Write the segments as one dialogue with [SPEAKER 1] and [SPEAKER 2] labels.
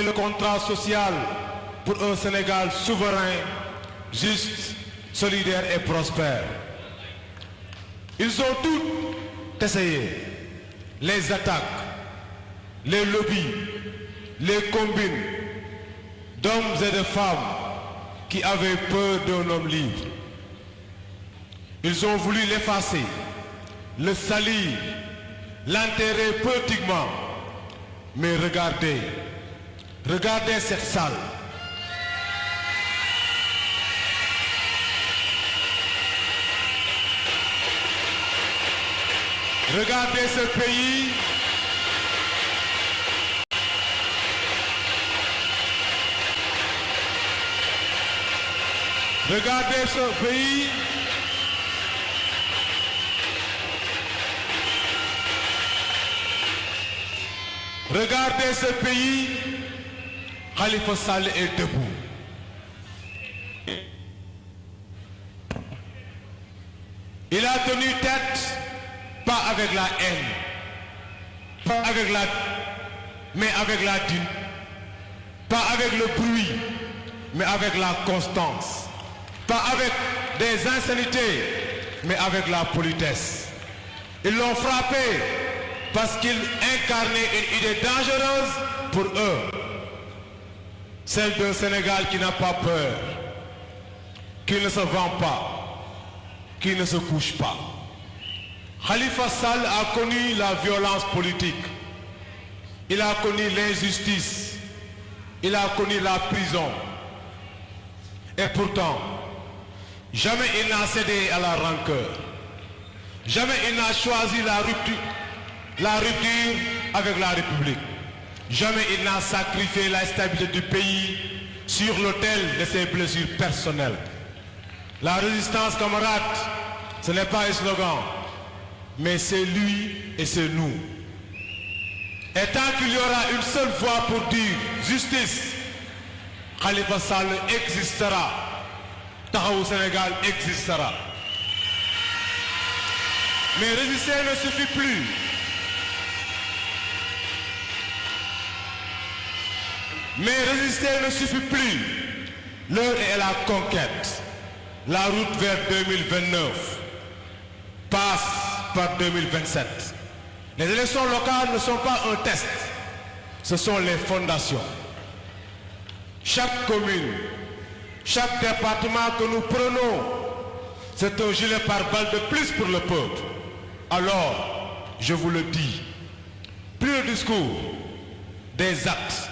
[SPEAKER 1] le contrat social pour un Sénégal souverain, juste, solidaire et prospère. Ils ont tout essayé. Les attaques, les lobbies, les combines d'hommes et de femmes qui avaient peur d'un homme libre. Ils ont voulu l'effacer, le salir, l'enterrer politiquement. Mais regardez, regardez cette salle. Regardez ce pays. Regardez ce pays. Regardez ce pays. Khalifa Sall est debout. Il a tenu tête, pas avec la haine, pas avec la, mais avec la dîme, pas avec le bruit, mais avec la constance, pas avec des insanités, mais avec la politesse. Ils l'ont frappé parce qu'il incarnait une idée dangereuse pour eux, celle d'un Sénégal qui n'a pas peur, qui ne se vend pas, qui ne se couche pas. Khalifa Sall a connu la violence politique, il a connu l'injustice, il a connu la prison. Et pourtant, jamais il n'a cédé à la rancœur, jamais il n'a choisi la rupture avec la République, jamais il n'a sacrifié la stabilité du pays sur l'autel de ses blessures personnelles. La résistance, camarades, ce n'est pas un slogan, mais c'est lui et c'est nous. Et tant qu'il y aura une seule voix pour dire justice, Khalifa Sall existera, Taxawu Sénégal existera. Mais résister ne suffit plus. Mais résister ne suffit plus. L'heure est à la conquête. La route vers 2029 passe par 2027. Les élections locales ne sont pas un test, ce sont les fondations. Chaque commune, chaque département que nous prenons, c'est un gilet pare-balles de plus pour le peuple. Alors, je vous le dis, plus de discours, des actes,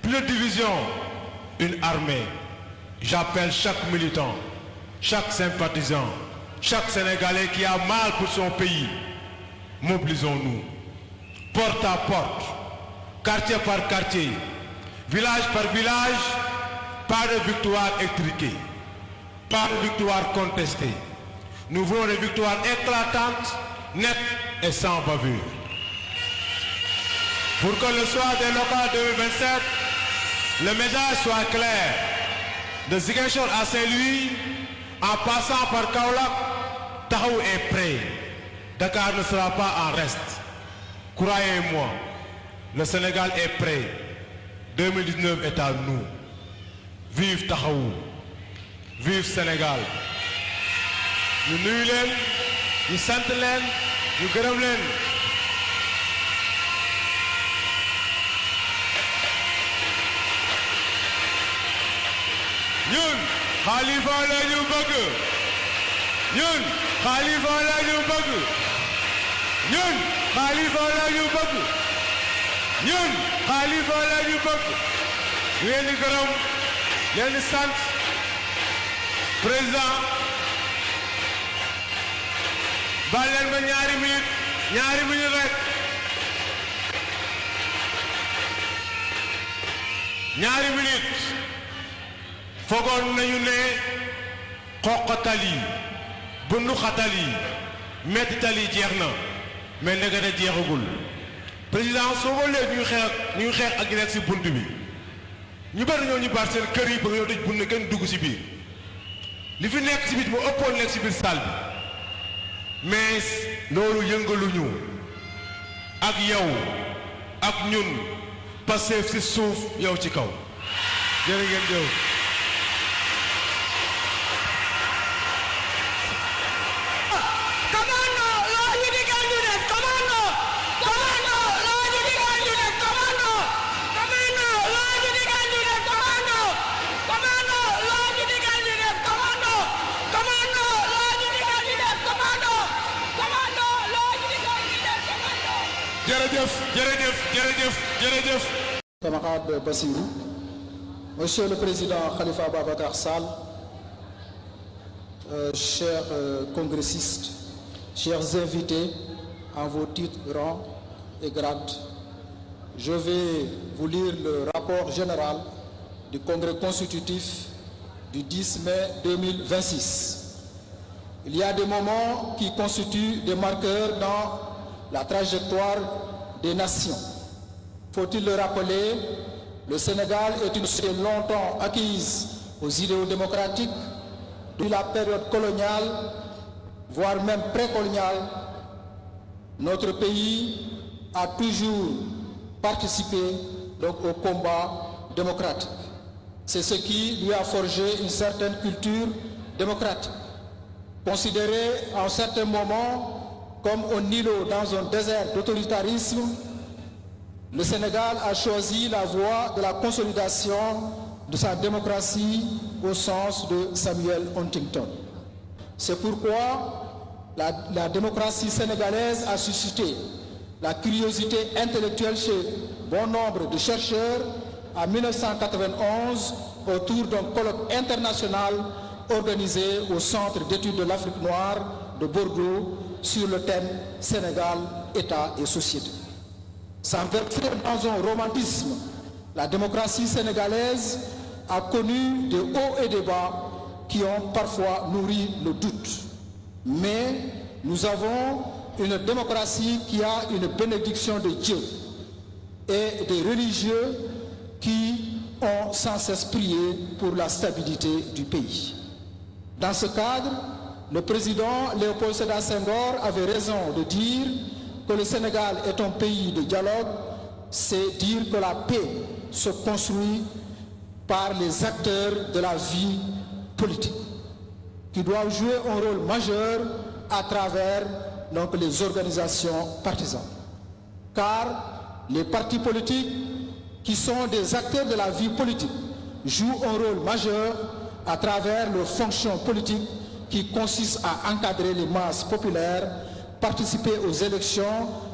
[SPEAKER 1] plus de division, une armée. J'appelle chaque militant, chaque sympathisant, chaque Sénégalais qui a mal pour son pays, mobilisons-nous, porte à porte, quartier par quartier, village par village, pas de victoire étriquée, pas de victoire contestée. Nous voulons des victoires éclatantes, nettes et sans bavure. Pour que le soir des locales 2027, le message soit clair. De Ziguinchor à Saint-Louis, en passant par Kaolack, Taxawu est prêt. Dakar ne sera pas en reste. Croyez-moi, le Sénégal est prêt. 2019 est à nous. Vive Taxawu, vive Sénégal. Ñu nuyu leen, ñu sant leen, ñu gërëm leen. ñun Khalifa la ñu bëgg. ñun Khalifa la ñu bëgg. ñun Khalifa la ñu bëgg. ñun Khalifa la ñu bëgg. ñu leen di gërëm, leen di sant président. baal leen ma ñaari minute rek. ñaari minute. fogoon nañu ne xoqatal yi bundu xatal yi mettital yi jeex na mais ndekete jeexagul. président soo ko léegi ñu xeex ak ñu nekk si bunt bi ñu bari ñoo ñu baat seen kër yi ba nga ñëw tëj bunt kenn dugg si biir li fi nekk si biir moo ëppoon nekk si biir salle bi mais loolu yëngaluñu ak yow ak ñun Pastef ci suuf yow ci kaw jërë ngeen jëf.
[SPEAKER 2] Camarade Bassirou, Monsieur le Président Khalifa Ababacar Sall, chers congressistes, chers invités en vos titres, rangs et grades, je vais vous lire le rapport général du Congrès constitutif du 10 mai 2026. Il y a des moments qui constituent des marqueurs dans la trajectoire des nations. Faut-il le rappeler, le Sénégal est une société longtemps acquise aux idéaux démocratiques depuis la période coloniale, voire même précoloniale. Notre pays a toujours participé donc au combat démocratique. C'est ce qui lui a forgé une certaine culture démocratique. Considéré à un certain moment comme un îlot dans un désert d'autoritarisme, le Sénégal a choisi la voie de la consolidation de sa démocratie au sens de Samuel Huntington. C'est pourquoi la démocratie sénégalaise a suscité la curiosité intellectuelle chez bon nombre de chercheurs en 1991 autour d'un colloque international organisé au Centre d'études de l'Afrique noire de Bordeaux sur le thème Sénégal, État et société. Sans verser dans un romantisme, la démocratie sénégalaise a connu des hauts et des bas qui ont parfois nourri le doute. Mais nous avons une démocratie qui a une bénédiction de Dieu et des religieux qui ont sans cesse prié pour la stabilité du pays. Dans ce cadre, le président Léopold Sédar Senghor avait raison de dire que le Sénégal est un pays de dialogue, c'est dire que la paix se construit par les acteurs de la vie politique, qui doivent jouer un rôle majeur à travers donc, les organisations partisanes. Car les partis politiques, qui sont des acteurs de la vie politique, jouent un rôle majeur à travers leurs fonctions politiques qui consistent à encadrer les masses populaires, participer aux élections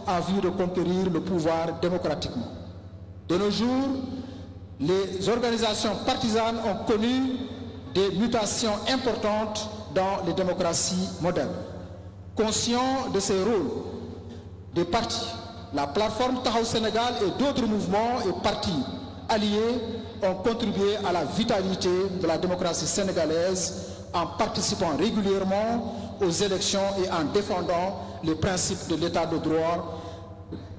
[SPEAKER 2] en vue de conquérir le pouvoir démocratiquement. De nos jours, les organisations partisanes ont connu des mutations importantes dans les démocraties modernes. Conscients de ces rôles des partis, la plateforme Taxawu Sénégal et d'autres mouvements et partis alliés ont contribué à la vitalité de la démocratie sénégalaise en participant régulièrement aux élections et en défendant les principes de l'état de droit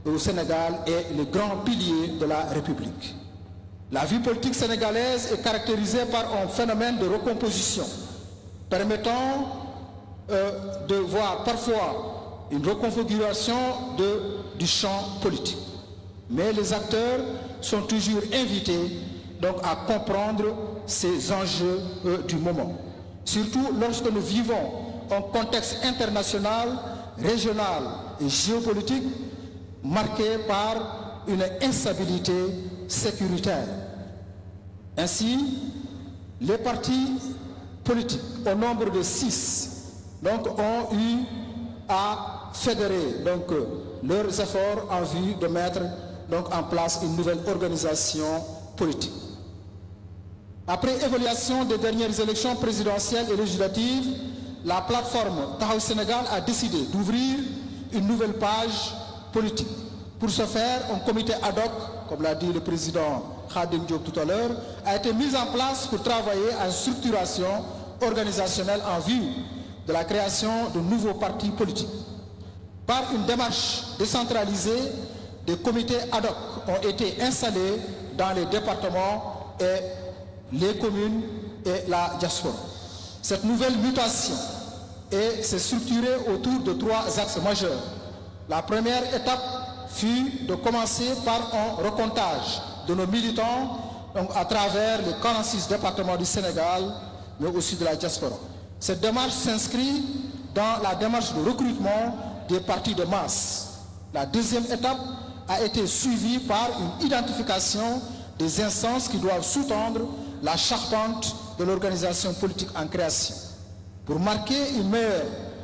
[SPEAKER 2] au Sénégal et les grands piliers de la République. La vie politique sénégalaise est caractérisée par un phénomène de recomposition permettant de voir parfois une reconfiguration du champ politique. Mais les acteurs sont toujours invités donc, à comprendre ces enjeux du moment. Surtout lorsque nous vivons un contexte international, régional et géopolitique marqué par une instabilité sécuritaire. Ainsi, les partis politiques, au nombre de 6, donc, ont eu à fédérer donc, leurs efforts en vue de mettre donc, en place une nouvelle organisation politique. Après évaluation des dernières élections présidentielles et législatives, la plateforme Taxawu Sénégal a décidé d'ouvrir une nouvelle page politique. Pour ce faire, un comité ad hoc, comme l'a dit le président Khadim Diop tout à l'heure, a été mis en place pour travailler à une structuration organisationnelle en vue de la création de nouveaux partis politiques. Par une démarche décentralisée, des comités ad hoc ont été installés dans les départements et les communes et la diaspora. Cette nouvelle mutation s'est structurée autour de 3 axes majeurs. La première étape fut de commencer par un recomptage de nos militants donc, à travers les 46 départements du Sénégal, mais aussi de la diaspora. Cette démarche s'inscrit dans la démarche de recrutement des partis de masse. La deuxième étape a été suivie par une identification des instances qui doivent sous-tendre la charpente de l'organisation politique en création, pour marquer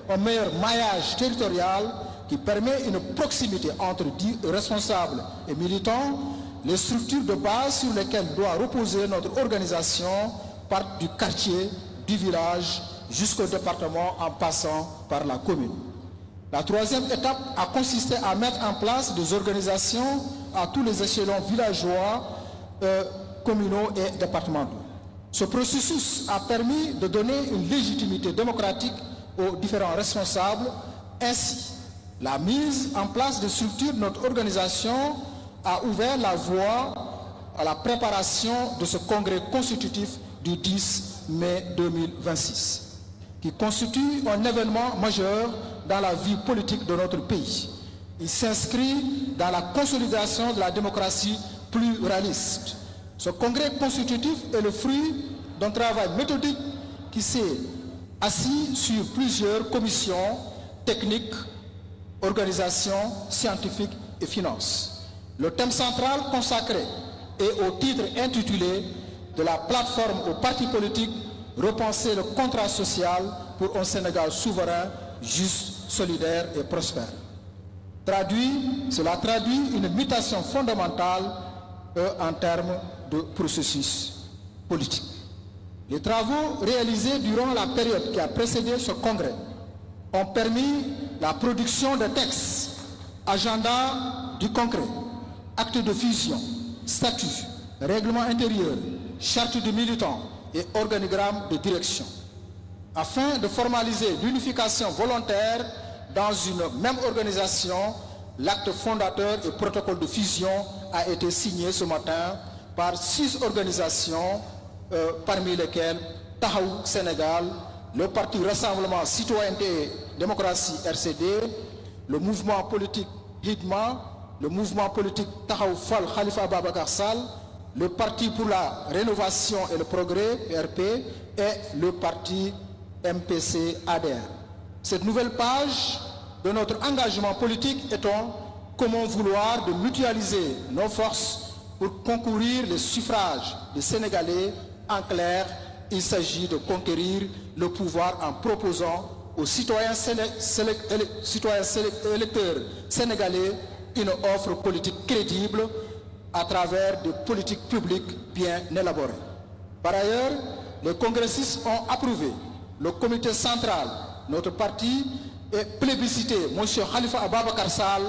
[SPEAKER 2] un meilleur maillage territorial qui permet une proximité entre responsables et militants. Les structures de base sur lesquelles doit reposer notre organisation partent du quartier, du village, jusqu'au département en passant par la commune. La troisième étape a consisté à mettre en place des organisations à tous les échelons villageois, communaux et départementaux. Ce processus a permis de donner une légitimité démocratique aux différents responsables. Ainsi, la mise en place de structures de notre organisation a ouvert la voie à la préparation de ce congrès constitutif du 10 mai 2026, qui constitue un événement majeur dans la vie politique de notre pays. Il s'inscrit dans la consolidation de la démocratie pluraliste. Ce congrès constitutif est le fruit d'un travail méthodique qui s'est assis sur plusieurs commissions techniques, organisations, scientifiques et finances. Le thème central consacré est au titre intitulé « De la plateforme aux partis politiques, repenser le contrat social pour un Sénégal souverain, juste, solidaire et prospère ». Cela traduit une mutation fondamentale en termes de processus politique. Les travaux réalisés durant la période qui a précédé ce congrès ont permis la production de textes, agenda du congrès, actes de fusion, statuts, règlements intérieurs, charte de militants et organigramme de direction. Afin de formaliser l'unification volontaire dans une même organisation, l'acte fondateur et protocole de fusion a été signé ce matin par 6 organisations, parmi lesquelles Tahaou Sénégal, le Parti Rassemblement Citoyenneté et Démocratie RCD, le mouvement politique HIDMA, le mouvement politique Tahaou Fall Khalifa Ababacar Sall, le Parti pour la Rénovation et le Progrès, PRP, et le Parti MPC ADR. Cette nouvelle page de notre engagement politique est comment vouloir de mutualiser nos forces pour concourir les suffrages des Sénégalais. En clair, il s'agit de conquérir le pouvoir en proposant aux citoyens électeurs sénégalais une offre politique crédible à travers des politiques publiques bien élaborées. Par ailleurs, les congressistes ont approuvé le comité central, notre parti, et plébiscité M. Khalifa Ababacar Sall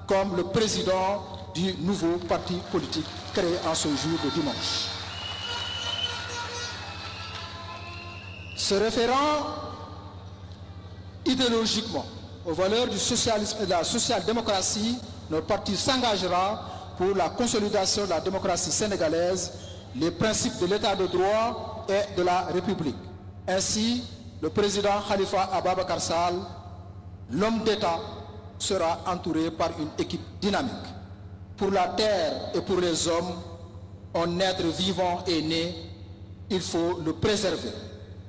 [SPEAKER 2] comme le président du nouveau parti politique créé en ce jour de dimanche. Se référant idéologiquement aux valeurs du socialisme et de la social-démocratie, notre parti s'engagera pour la consolidation de la démocratie sénégalaise, les principes de l'état de droit et de la République. Ainsi, le président Khalifa Ababacar Sall, l'homme d'État, sera entouré par une équipe dynamique. Pour la terre et pour les hommes, un être vivant est né, il faut le préserver,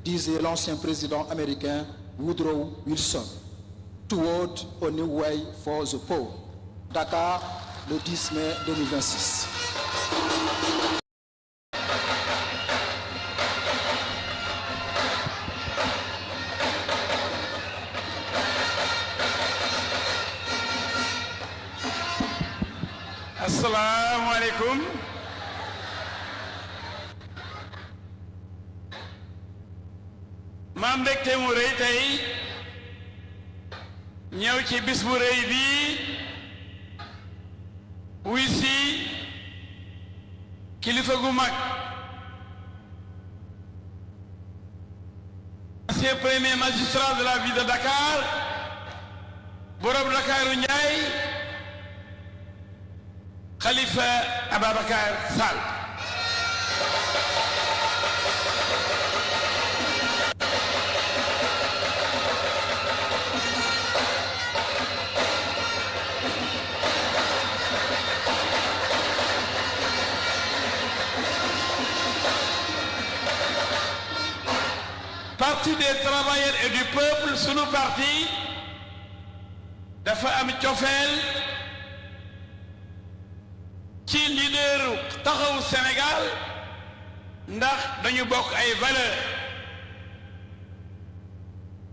[SPEAKER 2] disait l'ancien président américain Woodrow Wilson. Toward a new way for the poor. Dakar, le 10 mai 2026.
[SPEAKER 3] Assalamu alaikum. ma mbégte mu rëy tey ñëw ci bis bu rëy bii wuy si kilifa gu mag ancien premier magistrat de la ville de Dakar borom Dakaru Njaay Khalifa Ababacar Sall. parti des travailleurs et du peuple sunu parti dafa am cofeel ci leaderu taxawu Sénégal ndax dañu bokk ay valeur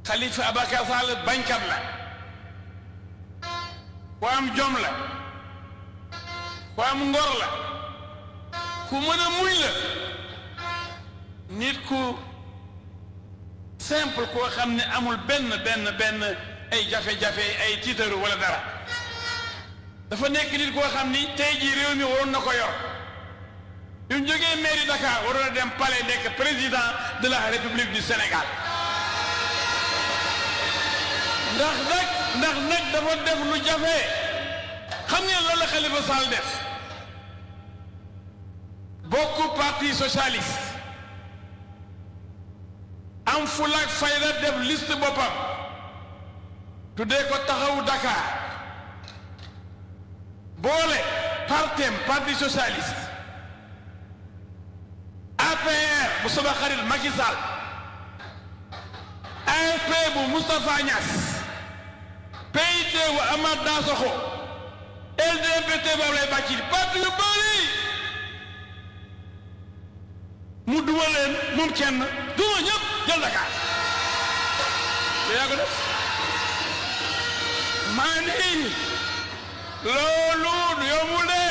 [SPEAKER 3] Khalifa Ababacar Sall bañkat la ku am jom la ku am ngor la ku mën a muñ la nit ku simple koo xam ne amul benn ay jafe-jafe ay tiitaru wala dara dafa nekk nit koo xam ni tey jii réew mi waroon na ko yor bi mu jógee mairie Dakar waroon na dem palais nekk président de la République du Sénégal ndax nag dafa def lu jafe xam ngeen loolu la Khalifa Sall def bokk parti socialiste am fulaak fayda def liste boppam tuddee ko taxawu Dakar boole partem parti socialiste APR bu sama xarit Macky Sall AFP bu Moustapha Niasse PIT bu Amath Dansokho LDPT bu Abdoulaye Bathily parti yu bari mu duma leen moom kenn duma ñëpp jël Dakar lu yaa ko def maa nii loolu yombul de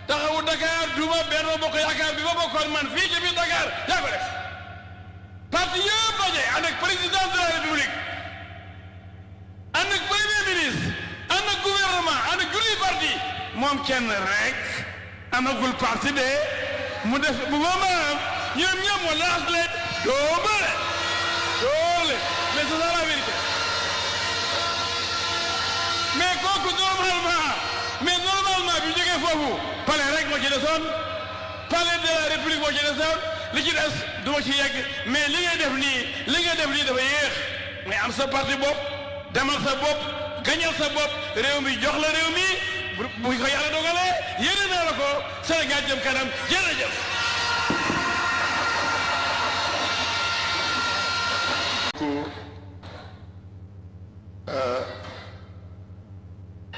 [SPEAKER 3] taxawu Dakar duma Benno Bokk Yaakaar bi ma bokkoon man fii ci biir Dakar yaa ko def parti yëpp daje ànd ak président de la République ànd ak premier ministre ànd ak gouvernement ànd ak julli parti moom kenn rek amagul parti de mu def bu boobaa ñoom ñoom moo laas leen doole mais c'est ça la vérité mais kooku normalement bi jógee foofu palais rek moo ci desoon palais de la République moo ci desoon li ci des du ma ci yegg mais li ngay def nii dafa yéex mais am sa parti bopp demal sa bopp gañal sa bopp réew mi jox la réew mi bu ko yàlla dogalee yéene naa la ko Sénégal jëm kanam jërëjëf.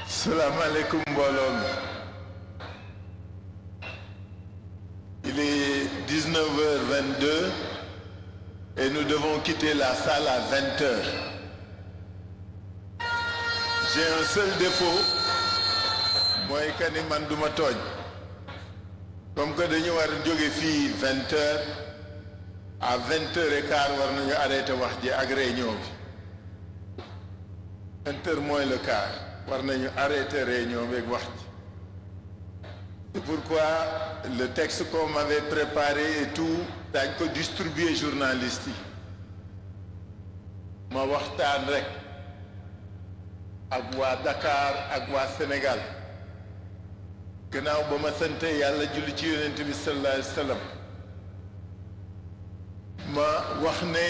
[SPEAKER 4] Salaamaaleykum mbooloo mi. Il est 19h22 et nous devons quitter la salle à 20h. J'ai un seul défaut. mooy que ni man duma tooñ comme que dañu war a jóge fii 20 heures à 20h15 war nañu arrêté wax ji ak réunion bi 20 heures moins le quart war nañu arrêté réunion bi ak wax ji c'est pourquoi le texte qu'on m'avait préparé et tout dañ ko distribuer journalistes yi ma waxtaan rek ak waa Dakar ak waa Sénégal gannaaw ba ma sante yàlla julli ci yonent bi sallallahu alayhi wa sallam ma wax ne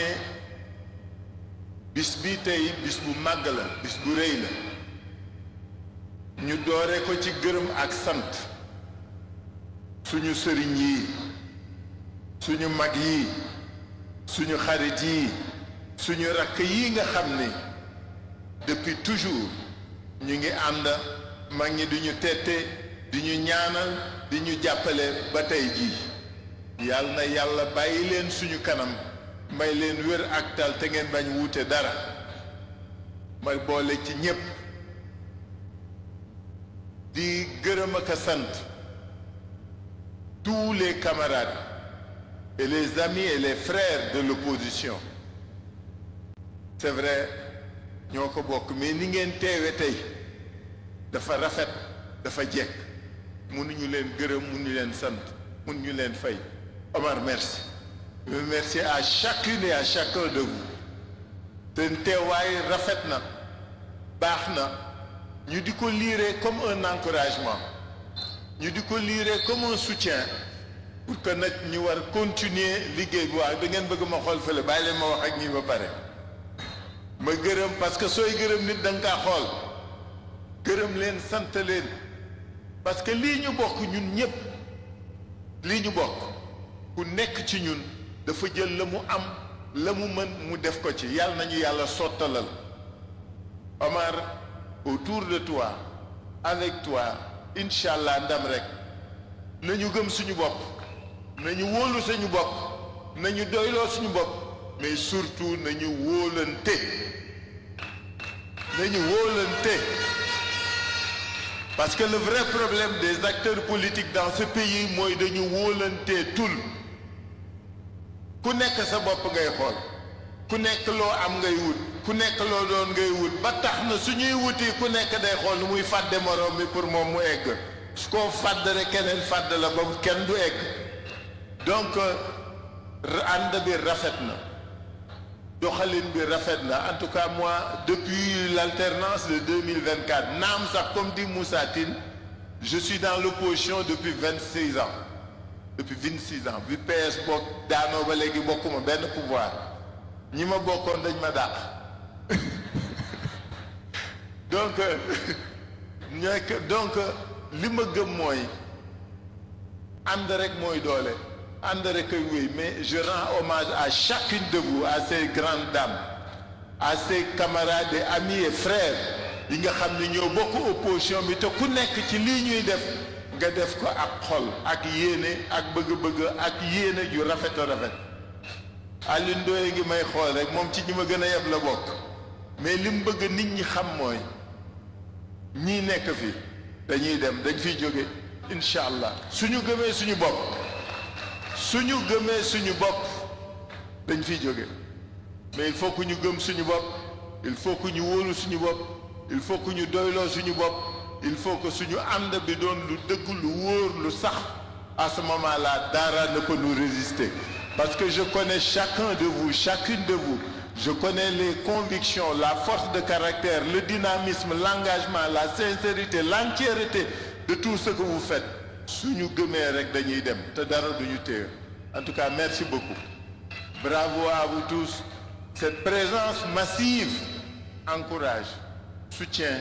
[SPEAKER 4] bis bi tey bis bu màgg la bis bu rëy la ñu doore ko ci gërëm ak sant suñu sëriñ yi suñu mag yi suñu xarit yi suñu rakk yi nga xam ni depuis toujours ñu ngi ànd mag ñi duñu tette di ñu ñaanal di ñu jàppale ba tey jii yàlla na yàlla bàyyi leen suñu kanam may leen wér ak tal te ngeen bañ wuute dara may boole ci ñépp di gërëm ak a sant tous les camarades et les amis et les frères de l'opposition. C'est vrai ñoo ko bokk mais ni ngeen teewe tey dafa rafet dafa jekk mënuñu leen gërëm mënuñu leen sant mënuñu leen fay. Omar, merci. Merci à chacune et à chacun de vous. seen teewaay rafet na baax na ñu di ko lire comme un encouragement ñu di ko lire comme un soutien pour que nag ñu war continuer liggéey bi. waaw da ngeen bëgg ma xool fële bàyyi leen ma wax ak ñi ba pare ma gërëm parce que sooy gërëm nit da nga kaa xool gërëm leen sant leen parce que lii ñu bokk ñun ñëpp lii ñu bokk ku nekk ci ñun dafa jël la mu am la mu mën mu def ko ci yàlla nañu yàlla sottalal Omar autour de toi avec toi incha allah ndam rek nañu gëm suñu bopp nañu wóolu suñu bopp nañu doyloo suñu bopp mais surtout nañu wóolante parce que le vrai problème des acteurs politiques dans ce pays mooy dañu wóolante tul ku nekk sa bopp ngay xool ku nekk loo am ngay wut ku nekk loo doon ngay wut ba tax na suñuy wuti ku nekk day xool nu muy fàdde moroom mi pour moom mu egg su ko fàdd rek keneen fàdd la ba kenn du egg donc ànd bi rafet na doxalin bi rafet na en tout cas moi depuis l'alternance de 2024 naam sax comme dit Moussa Tine je suis dans l'opposition depuis 26 ans bi PS bokk daanoo ba léegi bokkuma benn pouvoir ñi ma bokkoon dañ ma dàq donc li ma gëm mooy ànd rek mooy doole ànd rek ay wéy mais je rends hommage à chacune de vous à ces grandes dames à ces camarades et amis et frères yi nga xam ne ñoo bokk opposition bi te ku nekk ci lii ñuy def nga def ko ak xol ak yéene ak bëgg-bëgg ak yéene ju rafet a rafet Alioune Ndoye ngi may xool rek moom ci ñi ma gën a yeb la bokk mais li mu bëgg nit ñi xam mooy ñii nekk fi dañuy dem dañ fiy jóge incha allah suñu gëmee suñu bopp dañ fiy jóge mais il faut que ñu gëm suñu bopp il faut que ñu wóolu suñu bopp il faut que ñu doyloo suñu bopp il faut que suñu ànd bi doon lu dëgg lu wóor lu sax à ce moment-là dara ne peut nous résister parce que je connais chacun de vous chacune de vous je connais les convictions la force de caractère le dynamisme l'engagement la sincérité l'entièreté de tout ce que vous faites suñu gëmee rek dañuy dem te dara duñu téye en tout cas merci beaucoup bravo à vous tous cette présence massive encourage soutient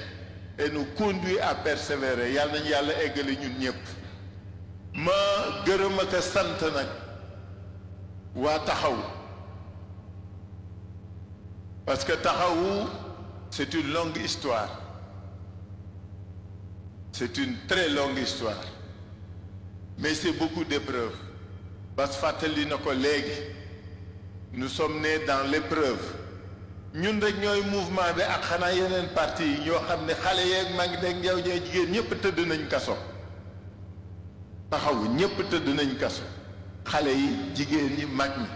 [SPEAKER 4] et nous conduit à persévérer yàlla nañu yàlla eggale ñun ñëpp ma gërëm ak sant nag waa taxaw parce que taxawu c'est une longue histoire c'est une très longue histoire mais c'est beaucoup d'épreuves parce que fàttali na ko léegi nous sommes nés dans l'épreuve ñun rek ñooy mouvement bi ak xanaa yeneen parti yi ñoo xam ne xale yeeg mag yeeg njaw ñee jigéen ñëpp tëdd nañ kaso taxawu ñëpp tëdd nañ kaso xale yi jigéen ñi mag ñi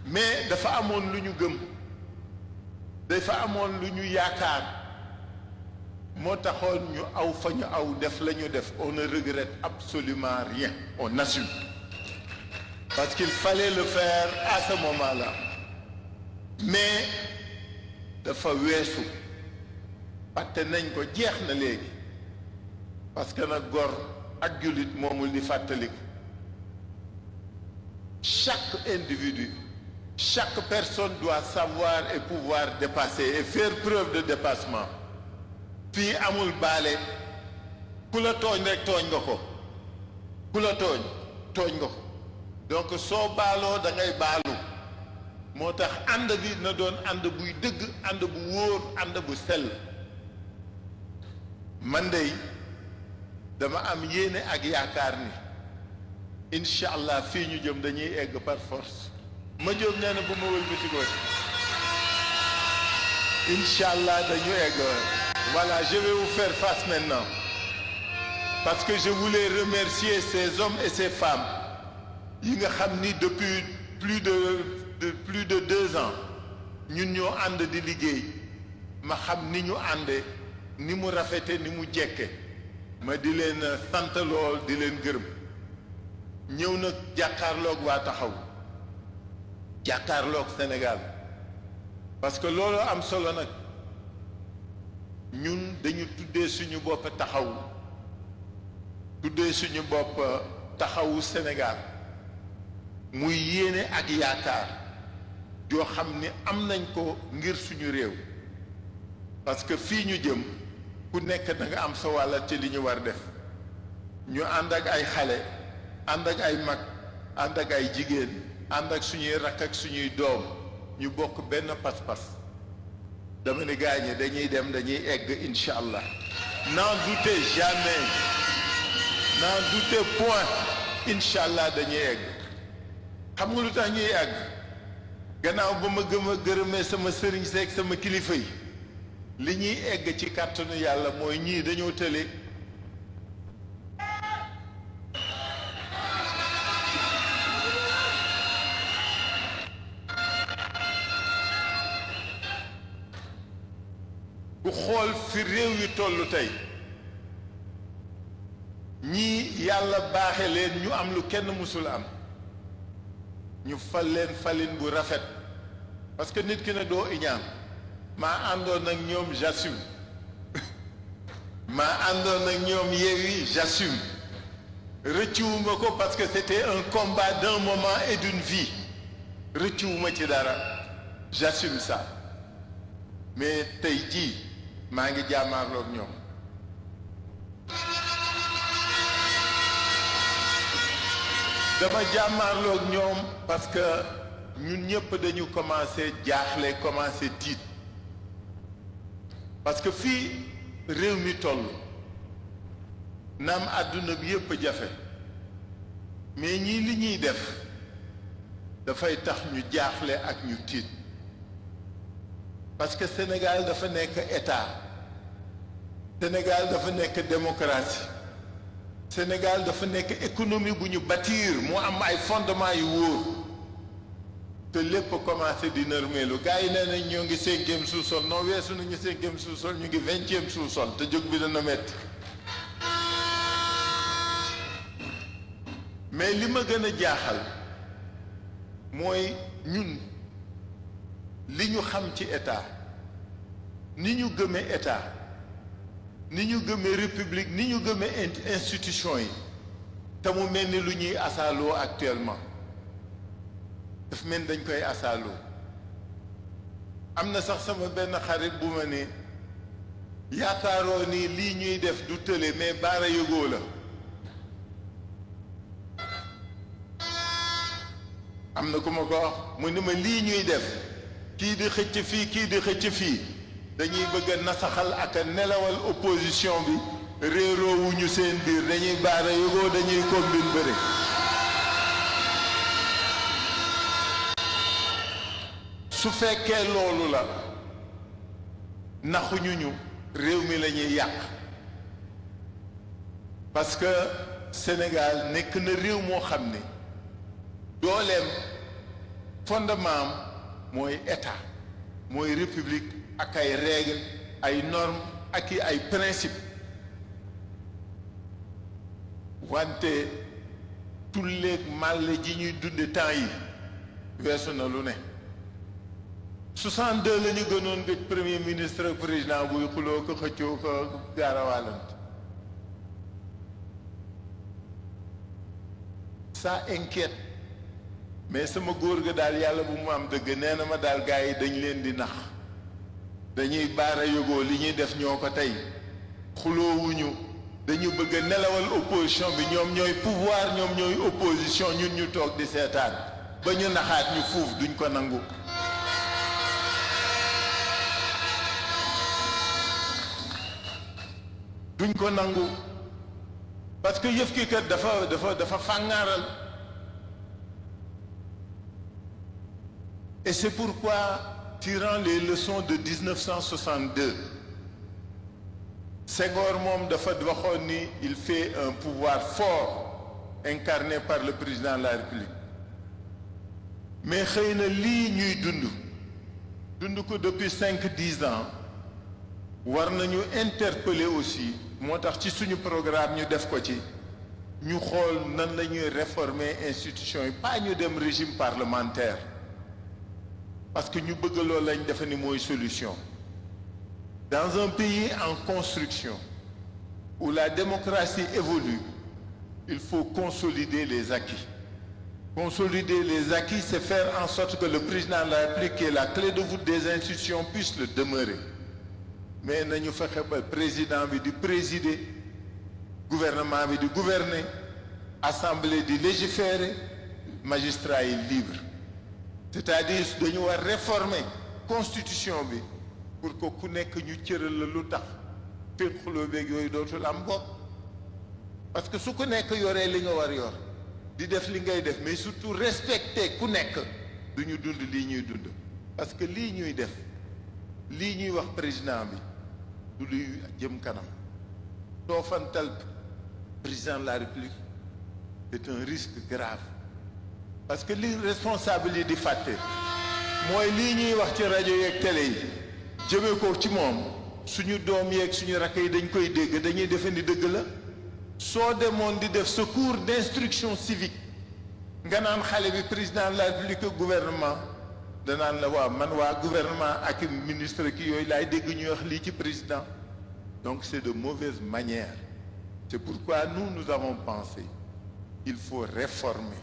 [SPEAKER 4] mais dafa amoon lu ñu gëm dafa amoon lu ñu yaakaar moo taxoon ñu aw fa ñu aw def la ñu def on ne regrette absolument rien on assume parce qu'il fallait le faire à ce moment-là mais dafa weesu fàtte nañ ko jeex na léegi parce que nag gor ak jullit moomul di fàttaliku chaque individu chaque personne doit savoir et pouvoir dépasser et faire preuve de dépassement fii amul baale ku la tooñ rek tooñ nga ko ku la tooñ nga ko donc soo baaloo da ngay baalu moo tax ànd bi na doon ànd buy dëgg ànd bu wóor ànd bu sell man dey dama am yéene ak yaakaar ni incha allah fii ñu jëm dañuy egg par force ma jóg nee na bu ma wëlbati ko incha allah dañu egg voilà je vais vous faire face maintenant parce que je voulais remercier ces hommes et ces femmes yi nga xam ni depuis plus de 2 ans ñun ñoo ànd di liggéey ma xam ni ñu àndee ni mu rafete ni mu jekke ma di leen sant lool di leen gërëm ñëw nag jàkkaarloog waa taxaw jàkkaarloog Sénégal parce que loolu am solo nag ñun dañu tuddee suñu bopp taxaw tuddee suñu bopp taxawu Sénégal muy yéene ak yaakaar yoo xam ni am nañ ko ngir suñu réew parce que fii ñu jëm ku nekk da nga am sa wàll ci li ñu war def ñu ànd ak ay xale ànd ak ay mag ànd ak ay jigéen ànd ak suñuy rakk ak suñuy doom ñu bokk benn pas-pas dama ne gaañe dañuy dem dañuy egg incha allah n'en doutez jamais n'en doutez point incha allah dañuy egg xam nga lu tax ñuy egg gannaaw ba ma gërëmee sama sëriñ seeg sama kilifa yi li ñuy egg ci kàttanu yàlla mooy ñii dañoo tële ku xool fi réew yi tollu tey ñii yàlla baaxe leen ñu am lu kenn mësul am ñu fal leen falin bu rafet parce que nit ki ne doo iñaan maa àndoon ak ñoom j'assume maa àndoon ak ñoom Yewwi j'assume rëccuwuma ko parce que c'était un combat d'un moment et d'une vie rëccuwuma ci dara j'assume ça mais tey jii maa ngi jàmmaarloog ñoom dama jàmmaarloog ñoom parce que ñun ñëpp dañu commencé jaaxle commencé tiit parce que fii réew mi toll naam àdduna bi yëpp jafe mais ñii li ñuy def dafay tax ñu jaaxle ak ñu tiit parce que Sénégal dafa nekk état Sénégal dafa nekk démocratie Sénégal dafa nekk économie bu ñu bâtir mu am ay fondement yu wóor te lépp commencé di nërmeelu gars yi nee nañ ñoo ngi 5e sous-sol non weesu nañu 5e sous-sol ñu ngi 20e sous-sol te jóg bi dana metti mais li ma gën a jaaxal mooy ñun li ñu xam ci état ni ñu gëmee état ni ñu gëmee république ni ñu gëmee institution yi te mu mel ni lu ñuy asaaloo actuellement daf mel dañ koy asaaloo am na sax sama benn xarit bu ma ne yaakaaroo ni lii ñuy def du tële mais baara yëgoo la am na ku ma ko wax mu ni ma lii ñuy def kii di xëcc fii kii di xëcc fii dañuy bëgg a nasaxal ak a nelawal opposition bi réeroo wu ñu seen biir dañuy baara yëgoo dañuy combine bëri su fekkee loolu la naxuñu ñu réew mi la ñuy yàq parce que Sénégal nekk na réew moo xam ne dooleem fondement am mooy état mooy république ak ay règles ay normes ak i ay principes wante tulleeg màlle ji ñuy dunde temps yi weesu na lu ne 62 la ñu gënoon gëj premier ministre ak président buy xuloo ko xëccoo ko gaarawaalant ça inquiète mais sama góor ga daal yàlla bu mu am dëgg nee na ma daal gars yi dañ leen di nax dañuy baara yógoo li ñuy def ñoo ko tey xuloowuñu dañu bëgg a nelawal opposition bi ñoom ñooy pouvoir ñoom ñooy opposition ñun ñu toog di seetaan ba ñu naxaat ñu fuuf duñ ko nangu duñ ko nangu parce que yëf ki kat dafa fàngaaral et c'est pourquoi tirant les leçons de 1962 Senghor moom dafa waxoon ni il fait un pouvoir fort incarné par le président de la République mais xëy na lii ñuy dund ko depuis 5-10 ans war nañu interpeller aussi moo tax ci suñu programme ñu def ko ci ñu xool nan la ñuy réformer institution yi pas ñu dem régime parlementaire parce que ñu bëgg loolu lañ defe ni mooy solution dans un pays en construction où la démocratie évolue il faut consolider les acquis. Consolider les acquis, c'est faire en sorte que le président de la République, qui est la clé de voûte des institutions, puisse le demeurer. Mais nous faisons que le président de présider, le gouvernement de gouverner, l'Assemblée de légiférer, magistrats yi libre c'est-à-dire dañu war réformer constitution bi pour que ku nekk ñu cëral la lu tax fénqaloo beeg yooyu dootul am bopp parce que su ku nekk yoree li nga war yor di def li ngay def mais surtout respecter ku nekk du ñu dund lii ñuy dund parce que lii ñuy def lii ñuy wax président bi du luy jëm kanam toofantal président de la République c'est un risque grave parce que li responsable yi di fàtte mooy lii ñuy wax ci rajo yeeg télé yi jëmee ko ci moom suñu doom yeeg suñu rakk yi dañ koy dégg dañuy defe ni dëgg la soo demoon di def sa cours d'instruction civique nga naan xale bi président de la République gouvernement danaan la waaw man waa gouvernement ak ministre ki yooyu laay dégg ñuy wax lii ci président donc c'est de mauvaise manière c'est pourquoi nous avons pensé qu'il faut réformer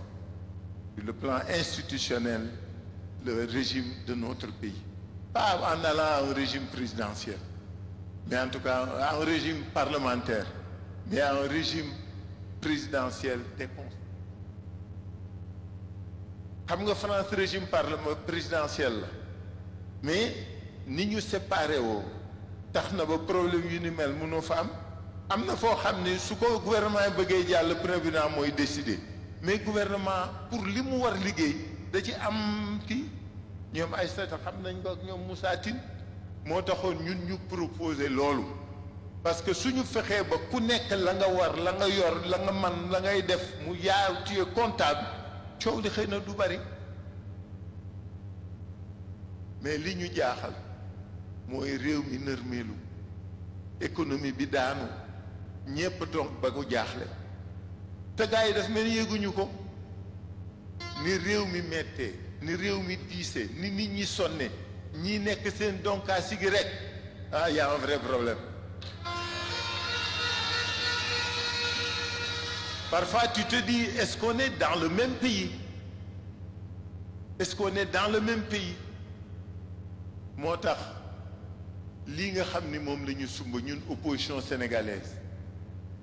[SPEAKER 4] sur le plan institutionnel le régime de notre pays pas en allant à un régime présidentiel mais en tout cas à un régime parlementaire mais à un régime présidentiel déconstruit xam nga France régime présidentiel la mais ni ñu séparé woo tax na ba problème yu ni mel mënoo fa am na foo xam ne su ko gouvernement yi bëggee jàll président mooy décider mais gouvernement pour li mu war liggéey da ci am kii ñoom ay sata xam nañ ko ak ñoom Moussa Tine moo taxoon ñun ñu proposer loolu parce que suñu fexee ba ku nekk la nga war la nga yor la nga man la ngay def mu yaa tu es comptable coow li xëy na du bari mais li ñu jaaxal mooy réew mi nërmeelu économie bi daanu ñépp toog ba ko jaaxle te gars yi daf mel ni yéeguñu ko ni réew mi mettee ni réew mi diisee ni nit ñi sonne ñi nekk seen donkaa sigi rek y a un vrai problème parfois tu te dis est-ce qu'on est dans le même pays est-ce qu'on est dans le même pays moo tax lii nga xam ni moom la ñu sumba ñun opposition sénégalaise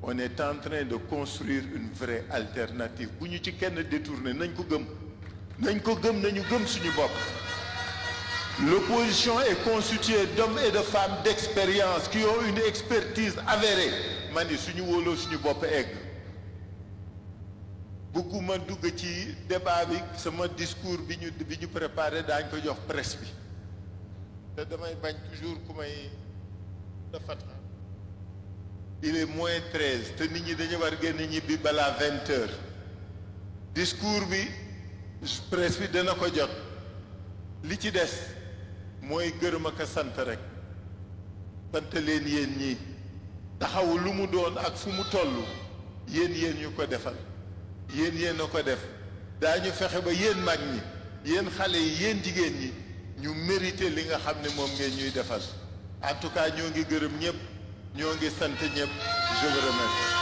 [SPEAKER 4] on est en train de construire une vraie alternative bu ñu ci kenn détourné nañ ko gëm nañu gëm suñu bopp l'opposition est constituée d'hommes et de femmes d'expérience qui ont une expertise avérée ma ni suñu wóoloo suñu bopp egg bëgguma dugg ci débat bi sama discours bi ñu préparé daañ ko jox presse bi te damay bañ toujours ku may dafa il est moins 13 te nit ñi dañu war génn ñibbi balaa 20 heures discours bi presse bi dana ko jot li ci des mooy gërëm ak sant rek sant leen yéen ñi taxawu lu mu doon ak fu mu toll yéen ñu ko defal yéen a ko def daañu fexe ba yéen mag ñi yéen xale yi yéen jigéen ñi ñu mérité li nga xam ne moom ngeen ñuy defal en tout cas ñoo ngi gërëm ñëpp ñoo ngi sant ñëpp je vous remercie